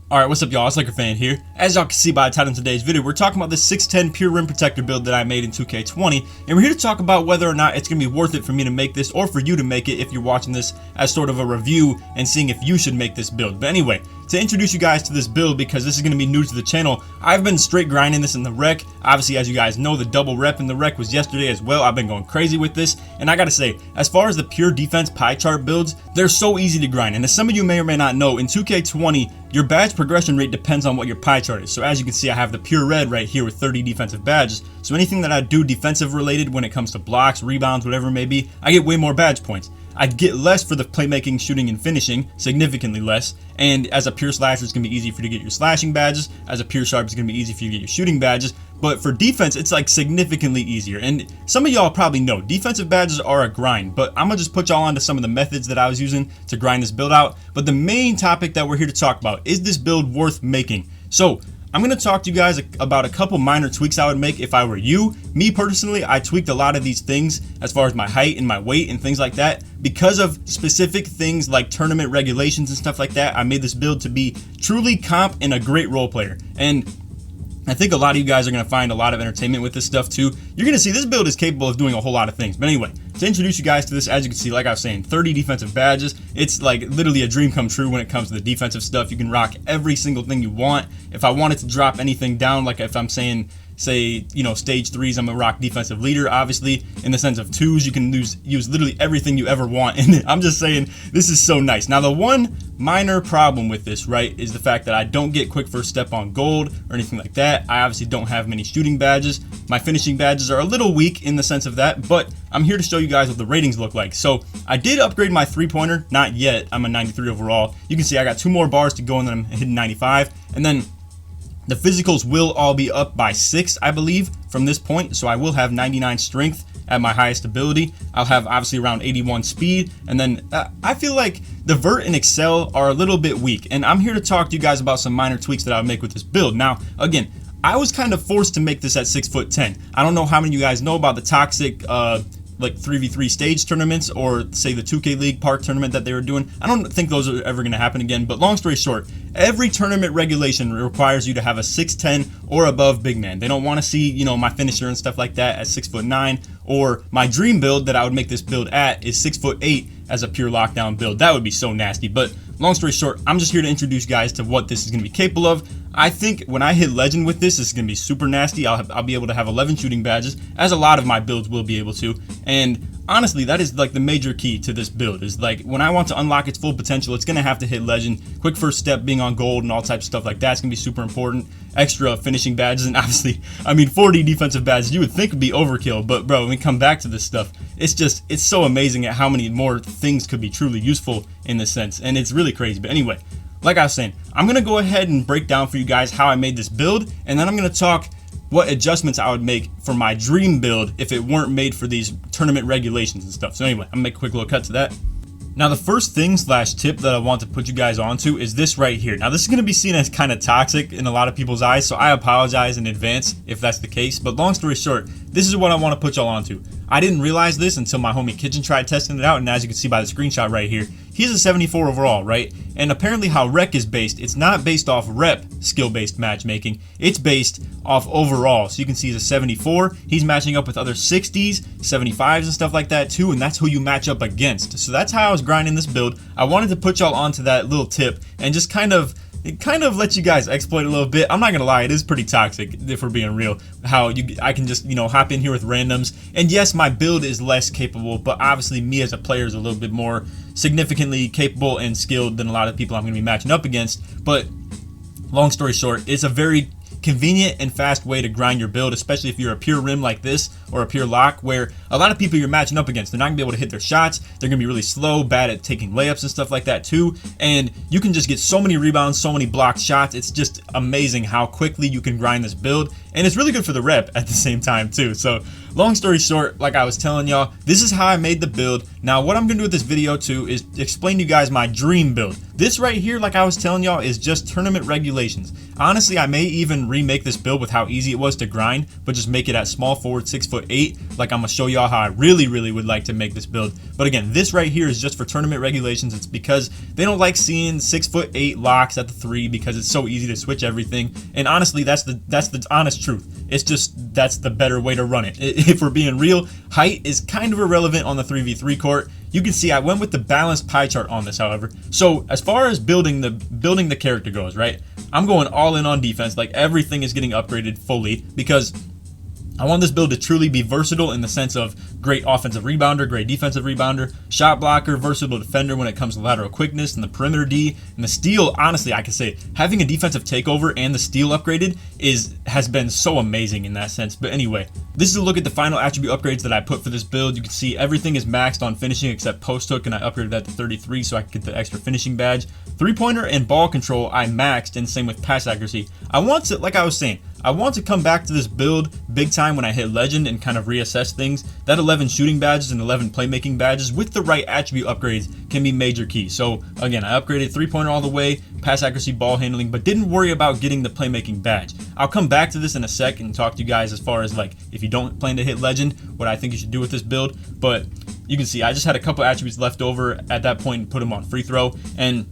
Alright, what's up y'all, it's LakerFan here. As y'all can see by the title of today's video, we're talking about the 610 pure rim protector build that I made in 2K20, and we're here to talk about whether or not it's going to be worth it for me to make this, or for you to make it if you're watching this as sort of a review and seeing if you should make this build. But anyway, to introduce you guys to this build, because this is going to be new to the channel, I've been straight grinding this in the rec. Obviously, as you guys know, the double rep in the rec was yesterday as well. I've been going crazy with this, and I gotta say, as far as the pure defense pie chart builds, they're so easy to grind. And as some of you may or may not know, in 2K20, your badge progression rate depends on what your pie chart is. So as you can see, I have the pure red right here with 30 defensive badges. So anything that I do defensive related when it comes to blocks, rebounds, whatever it may be, I get way more badge points. I get less for the playmaking, shooting, and finishing, significantly less. And as a pure slasher, it's going to be easy for you to get your slashing badges. As a pure sharp, it's going to be easy for you to get your shooting badges. But for defense, it's like significantly easier. And some of y'all probably know, defensive badges are a grind. But I'm going to just put y'all onto some of the methods that I was using to grind this build out. But the main topic that we're here to talk about, is this build worth making? So I'm going to talk to you guys about a couple minor tweaks I would make if I were you. Me personally, I tweaked a lot of these things as far as my height and my weight and things like that. Because of specific things like tournament regulations and stuff like that, I made this build to be truly comp and a great role player. And I think a lot of you guys are going to find a lot of entertainment with this stuff too. You're going to see this build is capable of doing a whole lot of things. But anyway, to introduce you guys to this, as you can see, like I was saying, 30 defensive badges. It's like literally a dream come true when it comes to the defensive stuff. You can rock every single thing you want. If I wanted to drop anything down, like if I'm saying, say, you know, stage 3s, I'm gonna rock defensive leader. Obviously, in the sense of 2s, you can use literally everything you ever want. And I'm just saying, this is so nice. Now, the one minor problem with this, right, is the fact that I don't get quick first step on gold or anything like that. I obviously don't have many shooting badges. My finishing badges are a little weak in the sense of that, but I'm here to show you guys what the ratings look like. So I did upgrade my three-pointer, not yet. I'm a 93 overall. You can see I got 2 more bars to go and then I'm hitting 95. And then the physicals will all be up by 6, I believe, from this point. So I will have 99 strength at my highest ability. I'll have obviously around 81 speed. And then I feel like the vert and excel are a little bit weak. And I'm here to talk to you guys about some minor tweaks that I would make with this build. Now, again, I was kind of forced to make this at 6'10". I don't know how many of you guys know about the toxic like 3v3 stage tournaments, or say the 2K League park tournament that they were doing. I don't think those are ever going to happen again, but long story short, every tournament regulation requires you to have a 6'10" or above big man. They don't want to see, you know, my finisher and stuff like that at 6'9", or my dream build that I would make this build at is 6'8" as a pure lockdown build. That would be so nasty. But long story short, I'm just here to introduce you guys to what this is going to be capable of. I think when I hit legend with this, it's going to be super nasty. I'll be able to have 11 shooting badges, as a lot of my builds will be able to. And honestly, that is like the major key to this build, is like when I want to unlock its full potential, it's going to have to hit legend. Quick first step, being on gold and all types of stuff like that's going to be super important. Extra finishing badges, and obviously, I mean, 40 defensive badges you would think would be overkill, but bro, when we come back to this stuff, it's so amazing at how many more things could be truly useful in this sense, and it's really crazy. But anyway, like I was saying, I'm going to go ahead and break down for you guys how I made this build, and then I'm going to talk what adjustments I would make for my dream build if it weren't made for these tournament regulations and stuff. So anyway, I'm going to make a quick little cut to that. Now, the first thing slash tip that I want to put you guys onto is this right here. Now, this is going to be seen as kind of toxic in a lot of people's eyes, so I apologize in advance if that's the case. But long story short, this is what I want to put y'all onto. I didn't realize this until my homie Kitchen tried testing it out, and as you can see by the screenshot right here, he's a 74 overall, right? And apparently how rec is based, it's not based off rep skill-based matchmaking, it's based off overall. So you can see he's a 74, he's matching up with other 60s, 75s and stuff like that too, and that's who you match up against. So that's how I was grinding this build. I wanted to put y'all onto that little tip and just kind of let you guys exploit a little bit. I'm not gonna lie, it is pretty toxic if we're being real, how I can just, you know, hop in here with randoms. And yes, my build is less capable, but obviously me as a player is a little bit more significantly capable and skilled than a lot of people I'm gonna be matching up against. But long story short, it's a very convenient and fast way to grind your build, especially if you're a pure rim like this or a pure lock, where a lot of people you're matching up against, they're not gonna be able to hit their shots, they're gonna be really slow, bad at taking layups and stuff like that too, and you can just get so many rebounds, so many blocked shots. It's just amazing how quickly you can grind this build, and it's really good for the rep at the same time too. So long story short, like I was telling y'all, this is how I made the build. Now what I'm gonna do with this video too is explain to you guys my dream build. This right here, like I was telling y'all, is just tournament regulations. Honestly, I may even remake this build with how easy it was to grind, but just make it at small forward, 6'8", 6'8", like I'm gonna show y'all how I really would like to make this build. But again, this right here is just for tournament regulations. It's because they don't like seeing 6'8" locks at the 3 because it's so easy to switch everything. And honestly, that's the honest truth. It's just that's the better way to run it. If we're being real, height is kind of irrelevant on the 3v3 court. You can see I went with the balanced pie chart on this, however. So as far as building the character goes, right, I'm going all in on defense. Like everything is getting upgraded fully because I want this build to truly be versatile in the sense of great offensive rebounder, great defensive rebounder, shot blocker, versatile defender when it comes to lateral quickness and the perimeter D, and the steal. Honestly, I can say having a defensive takeover and the steal upgraded has been so amazing in that sense. But anyway, this is a look at the final attribute upgrades that I put for this build. You can see everything is maxed on finishing except post hook, and I upgraded that to 33 so I could get the extra finishing badge. 3-pointer and ball control I maxed, and same with pass accuracy. I want to, like I was saying, I want to come back to this build big time when I hit legend and kind of reassess things. That 11 shooting badges and 11 playmaking badges with the right attribute upgrades can be major key. So again, I upgraded 3-pointer all the way, pass accuracy, ball handling, but didn't worry about getting the playmaking badge. I'll come back to this in a sec and talk to you guys as far as like if you don't plan to hit legend, what I think you should do with this build. But you can see I just had a couple attributes left over at that point and put them on free throw. And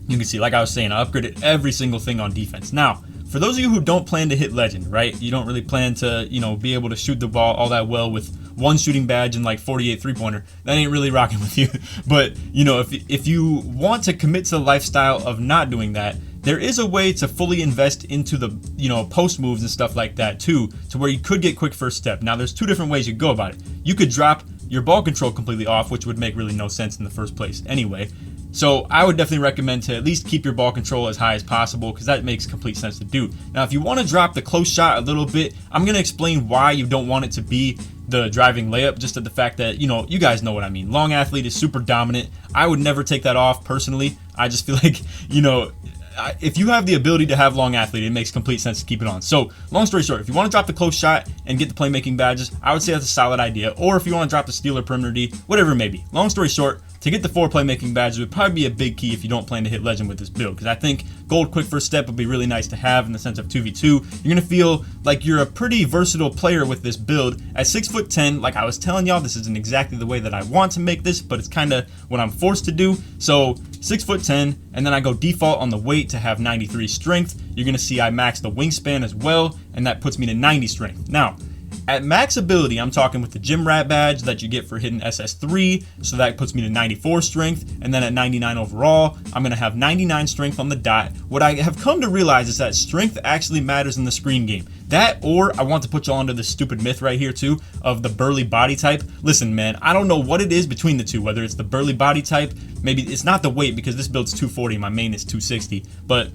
you can see, like I was saying, I upgraded every single thing on defense. Now, for those of you who don't plan to hit legend, right? You don't really plan to, be able to shoot the ball all that well with one shooting badge and like 48 3-pointer. That ain't really rocking with you. But, if you want to commit to the lifestyle of not doing that, there is a way to fully invest into the, post moves and stuff like that too, to where you could get quick first step. Now, there's two different ways you go about it. You could drop your ball control completely off, which would make really no sense in the first place anyway. So I would definitely recommend to at least keep your ball control as high as possible because that makes complete sense to do. Now, if you want to drop the close shot a little bit, I'm going to explain why you don't want it to be the driving layup, just at the fact that, you guys know what I mean. Long athlete is super dominant. I would never take that off personally. I just feel like, if you have the ability to have long athlete, it makes complete sense to keep it on. So long story short, if you want to drop the close shot and get the playmaking badges, I would say that's a solid idea. Or if you want to drop the steal or perimeter D, whatever it may be. Long story short, to get the 4 playmaking badges would probably be a big key if you don't plan to hit legend with this build, because I think gold quick first step would be really nice to have in the sense of 2v2. You're going to feel like you're a pretty versatile player with this build. At 6'10", like I was telling y'all, this isn't exactly the way that I want to make this, but it's kind of what I'm forced to do. So 6'10", and then I go default on the weight to have 93 strength. You're going to see I max the wingspan as well, and that puts me to 90 strength. Now, at max ability, I'm talking with the gym rat badge that you get for hitting SS3, so that puts me to 94 strength, and then at 99 overall, I'm going to have 99 strength on the dot. What I have come to realize is that strength actually matters in the screen game. That, or I want to put you onto this stupid myth right here too, of the burly body type. Listen, man, I don't know what it is between the two, whether it's the burly body type, maybe it's not the weight because this build's 240, my main is 260, but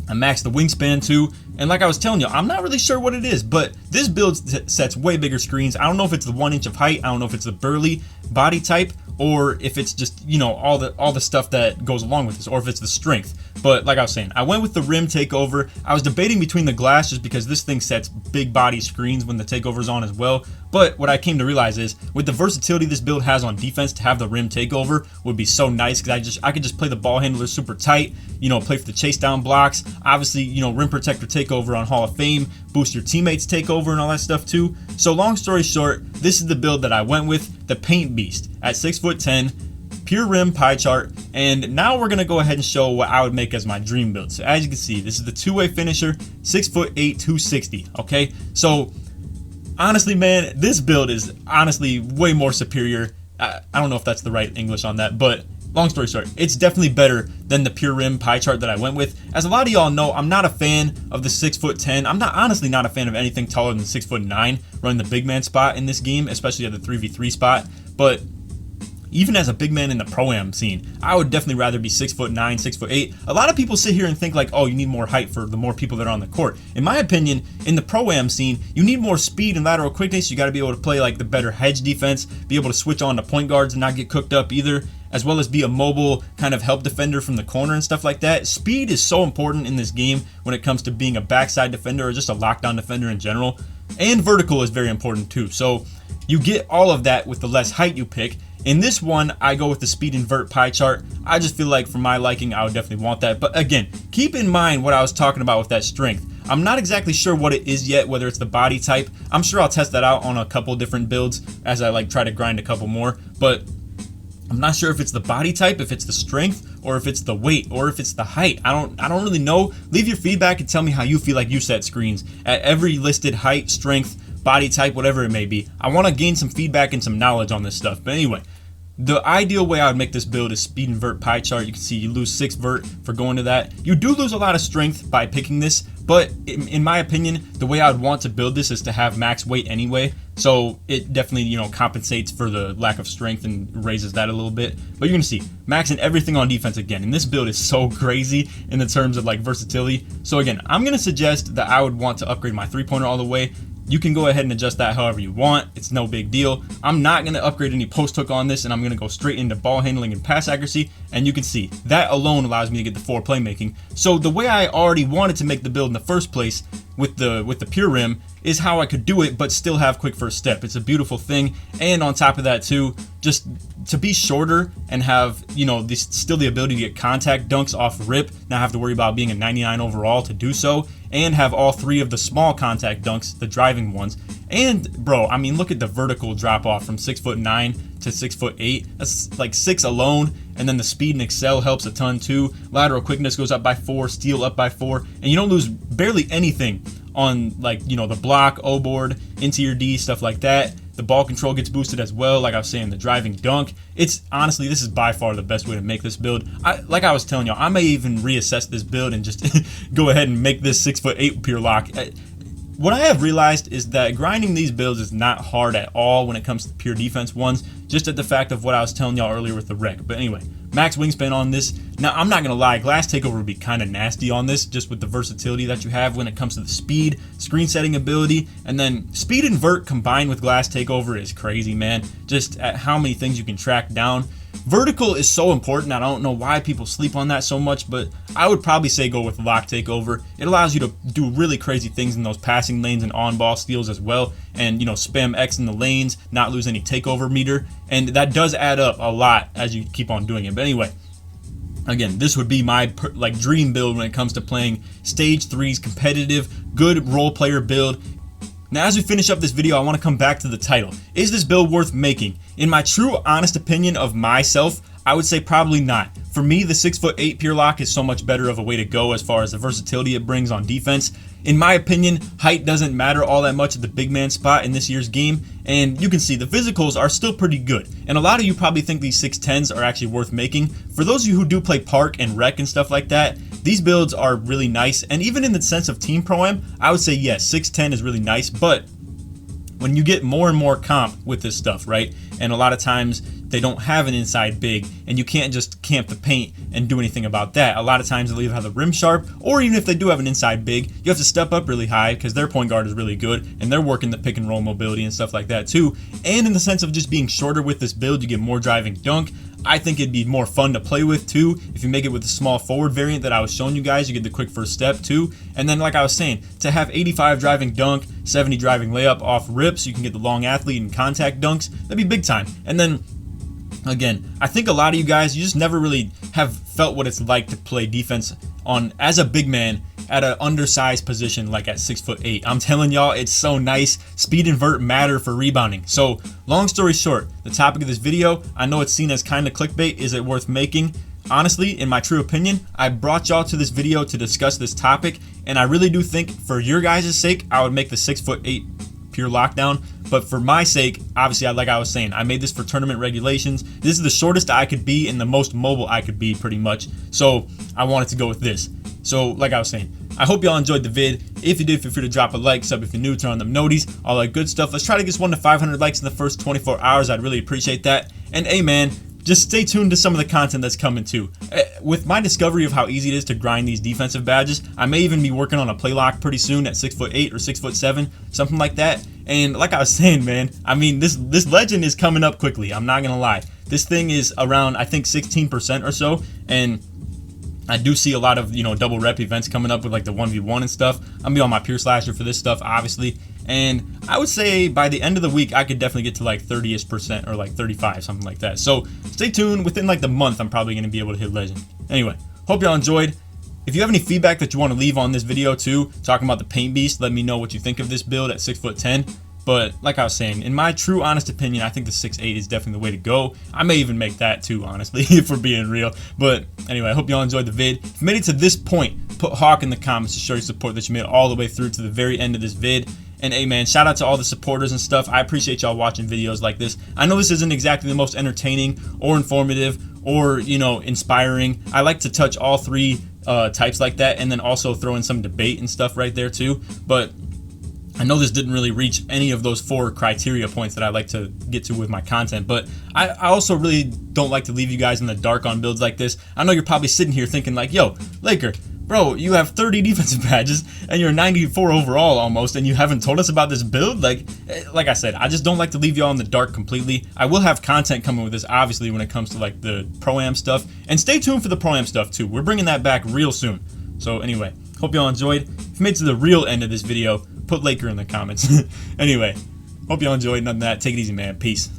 I maxed the wingspan too, and like I was telling you, I'm not really sure what it is, but this build sets way bigger screens. I don't know if it's the 1 inch of height, I don't know if it's the burly body type, or if it's just, all the stuff that goes along with this, or if it's the strength. But like I was saying, I went with the rim takeover. I was debating between the glass just because this thing sets big body screens when the takeover's on as well. But what I came to realize is with the versatility this build has on defense, to have the rim takeover would be so nice because I could just play the ball handler super tight, play for the chase down blocks. Obviously, rim protector takeover on Hall of Fame, boost your teammates takeover and all that stuff too. So long story short, this is the build that I went with, the Paint Beast at 6'10", pure rim pie chart. And now we're gonna go ahead and show what I would make as my dream build. So as you can see, this is the two-way finisher, 6'8", 260. Okay, so honestly, man, this build is honestly way more superior. I don't know if that's the right English on that, but long story short, it's definitely better than the pure rim pie chart that I went with. As a lot of y'all know, I'm not a fan of the 6'10". I'm honestly not a fan of anything taller than 6'9", running the big man spot in this game, especially at the 3v3 spot. But even as a big man in the pro-am scene, I would definitely rather be 6'9", 6'8". A lot of people sit here and think like, oh, you need more height for the more people that are on the court. In my opinion, in the pro-am scene, you need more speed and lateral quickness. You got to be able to play like the better hedge defense, be able to switch on to point guards and not get cooked up either, as well as be a mobile kind of help defender from the corner and stuff like that. Speed is so important in this game when it comes to being a backside defender or just a lockdown defender in general. And vertical is very important too. So you get all of that with the less height you pick. In this one, I go with the speed invert pie chart. I just feel like for my liking, I would definitely want that. But again, keep in mind what I was talking about with that strength. I'm not exactly sure what it is yet, whether it's the body type. I'm sure I'll test that out on a couple different builds as I like try to grind a couple more, but I'm not sure if it's the body type, if it's the strength, or if it's the weight, or if it's the height. I don't really know. Leave your feedback and tell me how you feel like you set screens at every listed height, strength, body type, whatever it may be. I want to gain some feedback and some knowledge on this stuff. But anyway, the ideal way I would make this build is speed and vert pie chart. You can see you lose 6 vert for going to that. You do lose a lot of strength by picking this, but in my opinion, the way I would want to build this is to have max weight anyway. So it definitely, you know, compensates for the lack of strength and raises that a little bit. But you're gonna see maxing everything on defense again. And this build is so crazy in the terms of like versatility. So again, I'm gonna suggest that I would want to upgrade my 3-pointer all the way. You can go ahead and adjust that however you want. It's no big deal. I'm not going to upgrade any post hook on this, and I'm going to go straight into ball handling and pass accuracy. And you can see that alone allows me to get the 4 playmaking. So the way I already wanted to make the build in the first place with the pure rim is how I could do it, but still have quick first step. It's a beautiful thing. And on top of that too, just to be shorter and have, you know, still the ability to get contact dunks off rip, not have to worry about being a 99 overall to do so, and have all 3 of the small contact dunks, the driving ones. And bro, I mean, look at the vertical drop off from 6'9" to 6'8". That's like 6 alone. And then the speed and excel helps a ton too. Lateral quickness goes up by 4, steal up by 4, and you don't lose barely anything on, like, you know, the block, O-board, into your D, stuff like that. The ball control gets boosted as well. Like I was saying, the driving dunk. It's honestly, this is by far the best way to make this build. Like I was telling y'all, I may even reassess this build and just go ahead and make this 6'8" pure lock. What I have realized is that grinding these builds is not hard at all when it comes to pure defense ones, just at the fact of what I was telling y'all earlier with the rec. But anyway, max wingspan on this. Now, I'm not going to lie, glass takeover would be kind of nasty on this, just with the versatility that you have when it comes to the speed, screen setting ability, and then speed and vert combined with glass takeover is crazy, man. Just at how many things you can track down. Vertical is so important. I don't know why people sleep on that so much, but I would probably say go with lock takeover. It allows you to do really crazy things in those passing lanes and on-ball steals as well, and, you know, spam X in the lanes, not lose any takeover meter, and that does add up a lot as you keep on doing it. But anyway, again, this would be my like dream build when it comes to playing stage 3's competitive, good role player build. Now, as we finish up this video, I want to come back to the title. Is this build worth making? In my true, honest opinion of myself, I would say probably not. For me, the 6'8" pure lock is so much better of a way to go as far as the versatility it brings on defense. In my opinion, height doesn't matter all that much at the big man spot in this year's game, and you can see the physicals are still pretty good. And a lot of you probably think these 6'10s are actually worth making. For those of you who do play park and rec and stuff like that, these builds are really nice, and even in the sense of team pro-am, I would say yes, 6'10 is really nice, but when you get more and more comp with this stuff, right, and a lot of times they don't have an inside big, and you can't just camp the paint and do anything about that. A lot of times they'll either have the rim sharp, or even if they do have an inside big, you have to step up really high because their point guard is really good, and they're working the pick and roll mobility and stuff like that too. And in the sense of just being shorter with this build, you get more driving dunk. I think it'd be more fun to play with too if you make it with the small forward variant that I was showing you guys. You get the quick first step too, and then like I was saying, to have 85 driving dunk, 70 driving layup off rips, you can get the long athlete and contact dunks. That'd be big time. And then again, I think a lot of you guys, you just never really have felt what it's like to play defense on as a big man at an undersized position like at 6'8". I'm telling y'all, it's so nice. Speed and vert matter for rebounding. So long story short, the topic of this video, I know it's seen as kind of clickbait. Is it worth making? Honestly, in my true opinion, I brought y'all to this video to discuss this topic, and I really do think for your guys' sake, I would make the 6'8" pure lockdown. But for my sake, obviously, like I was saying, I made this for tournament regulations. This is the shortest I could be and the most mobile I could be, pretty much. So I wanted to go with this. So like I was saying, I hope y'all enjoyed the vid. If you did, feel free to drop a like, sub if you're new, turn on them noties, all that good stuff. Let's try to get this 1 to 500 likes in the first 24 hours. I'd really appreciate that. And hey man, just stay tuned to some of the content that's coming too. With my discovery of how easy it is to grind these defensive badges, I may even be working on a play lock pretty soon at 6'8" or 6'7", something like that. And like I was saying, man, I mean, this legend is coming up quickly. I'm not gonna lie. This thing is around, I think, 16% or so, and I do see a lot of, you know, double rep events coming up with like the 1v1 and stuff. I'm gonna be on my pure slasher for this stuff, obviously. And I would say by the end of the week, I could definitely get to like 30-ish% or like 35, something like that. So stay tuned. Within like the month, I'm probably gonna be able to hit legend. Anyway, hope y'all enjoyed. If you have any feedback that you want to leave on this video too, talking about the paint beast, let me know what you think of this build at 6'10". But like I was saying, in my true honest opinion, I think the 6'8 is definitely the way to go. I may even make that too, honestly, if we're being real. But anyway, I hope y'all enjoyed the vid. If you made it to this point, put Hawk in the comments to show your support that you made it all the way through to the very end of this vid. And hey man, shout out to all the supporters and stuff. I appreciate y'all watching videos like this. I know this isn't exactly the most entertaining or informative or, you know, inspiring. I like to touch all three types like that, and then also throw in some debate and stuff right there too. But I know this didn't really reach any of those 4 criteria points that I like to get to with my content, but I also really don't like to leave you guys in the dark on builds like this. I know you're probably sitting here thinking like, yo, Laker, bro, you have 30 defensive badges and you're 94 overall almost, and you haven't told us about this build? Like I said, I just don't like to leave y'all in the dark completely. I will have content coming with this, obviously, when it comes to like the Pro-Am stuff. And stay tuned for the Pro-Am stuff too. We're bringing that back real soon. So anyway, hope y'all enjoyed. If you made it to the real end of this video, put Laker in the comments. Anyway, hope y'all enjoyed. None of that. Take it easy, man. Peace.